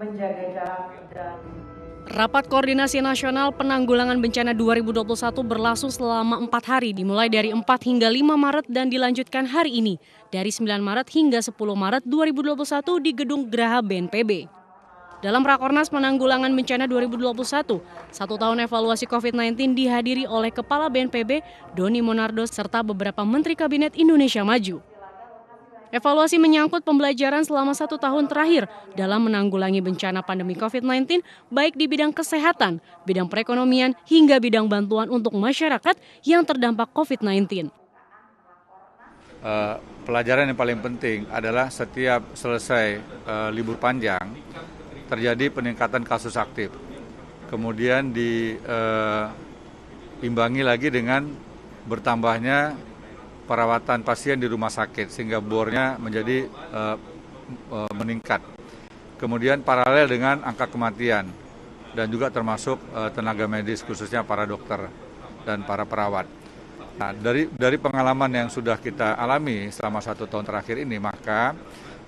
menjaga jarak dan Rapat Koordinasi Nasional Penanggulangan Bencana 2021 berlangsung selama 4 hari, dimulai dari 4 hingga 5 Maret dan dilanjutkan hari ini, dari 9 Maret hingga 10 Maret 2021 di Gedung Graha BNPB. Dalam Rakornas Penanggulangan Bencana 2021, 1 tahun evaluasi COVID-19 dihadiri oleh Kepala BNPB, Doni Monardo, serta beberapa Menteri Kabinet Indonesia Maju. Evaluasi menyangkut pembelajaran selama 1 tahun terakhir dalam menanggulangi bencana pandemi COVID-19, baik di bidang kesehatan, bidang perekonomian, hingga bidang bantuan untuk masyarakat yang terdampak COVID-19. Pelajaran yang paling penting adalah setiap selesai libur panjang, terjadi peningkatan kasus aktif. Kemudian diimbangi lagi dengan bertambahnya perawatan pasien di rumah sakit sehingga bornya menjadi meningkat. Kemudian paralel dengan angka kematian dan juga termasuk tenaga medis khususnya para dokter dan para perawat. Nah, dari pengalaman yang sudah kita alami selama 1 tahun terakhir ini, maka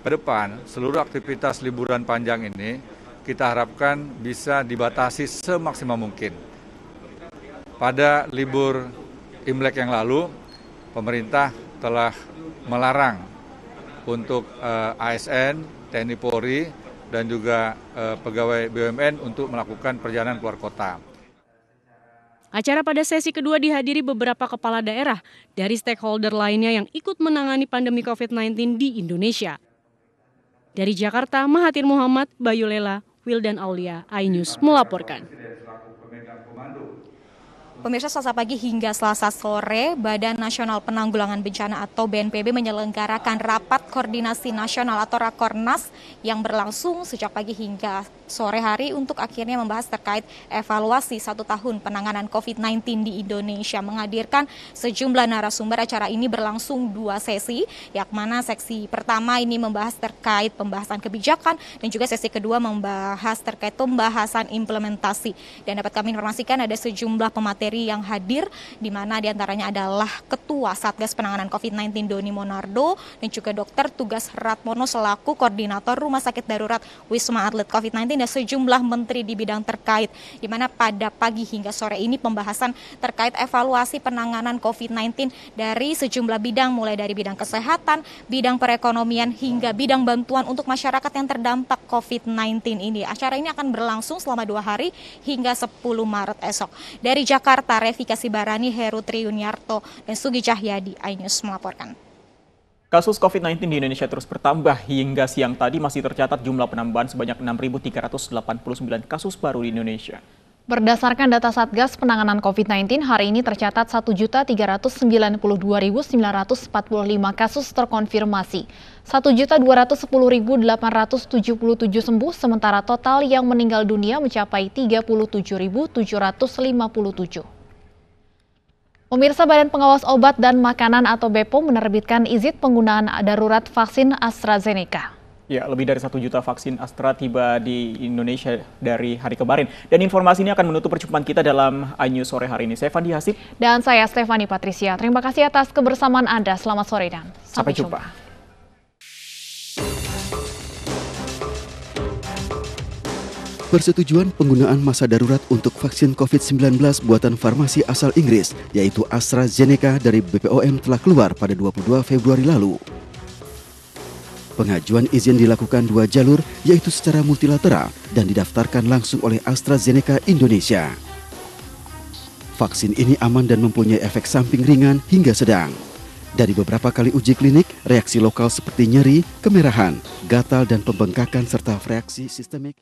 ke depan seluruh aktivitas liburan panjang ini kita harapkan bisa dibatasi semaksimal mungkin. Pada libur Imlek yang lalu, pemerintah telah melarang untuk ASN, TNI Polri, dan juga pegawai BUMN untuk melakukan perjalanan keluar kota. Acara pada sesi kedua dihadiri beberapa kepala daerah dari stakeholder lainnya yang ikut menangani pandemi COVID-19 di Indonesia. Dari Jakarta, Mahathir Muhammad, Bayu Lela, Wildan Aulia, iNews melaporkan. Pemirsa, Selasa pagi hingga Selasa sore, Badan Nasional Penanggulangan Bencana atau BNPB menyelenggarakan Rapat Koordinasi Nasional atau Rakornas yang berlangsung sejak pagi hingga sore hari untuk akhirnya membahas terkait evaluasi 1 tahun penanganan COVID-19 di Indonesia. Menghadirkan sejumlah narasumber. Acara ini berlangsung 2 sesi, yang mana seksi pertama ini membahas terkait pembahasan kebijakan dan juga sesi kedua membahas terkait pembahasan implementasi. Dan dapat kami informasikan ada sejumlah pemateri yang hadir, di mana diantaranya adalah Ketua Satgas Penanganan COVID-19 Doni Monardo dan juga Dr. Tugas Ratmono selaku Koordinator Rumah Sakit Darurat Wisma Atlet COVID-19 dan sejumlah menteri di bidang terkait, di mana pada pagi hingga sore ini pembahasan terkait evaluasi penanganan COVID-19 dari sejumlah bidang, mulai dari bidang kesehatan, bidang perekonomian, hingga bidang bantuan untuk masyarakat yang terdampak COVID-19 ini. Acara ini akan berlangsung selama 2 hari hingga 10 Maret esok. Dari Jakarta, Revi Kasibarani, Heru Triyuniarto, dan Sugi Cahyadi, iNews melaporkan. Kasus COVID-19 di Indonesia terus bertambah. Hingga siang tadi masih tercatat jumlah penambahan sebanyak 6.389 kasus baru di Indonesia. Berdasarkan data Satgas Penanganan COVID-19, hari ini tercatat 1.392.945 kasus terkonfirmasi, 1.210.877 sembuh, sementara total yang meninggal dunia mencapai 37.757. Pemirsa, Badan Pengawas Obat dan Makanan atau BPOM menerbitkan izin penggunaan darurat vaksin AstraZeneca. Ya, lebih dari 1 juta vaksin Astra tiba di Indonesia dari hari kemarin. Dan informasi ini akan menutup perjumpaan kita dalam iNews sore hari ini. Saya Fandi Hasib. Dan saya Stefani Patricia. Terima kasih atas kebersamaan Anda. Selamat sore dan sampai jumpa. Persetujuan penggunaan masa darurat untuk vaksin COVID-19 buatan farmasi asal Inggris, yaitu AstraZeneca dari BPOM telah keluar pada 22 Februari lalu. Pengajuan izin dilakukan 2 jalur, yaitu secara multilateral dan didaftarkan langsung oleh AstraZeneca Indonesia. Vaksin ini aman dan mempunyai efek samping ringan hingga sedang. Dari beberapa kali uji klinik, reaksi lokal seperti nyeri, kemerahan, gatal, dan pembengkakan serta reaksi sistemik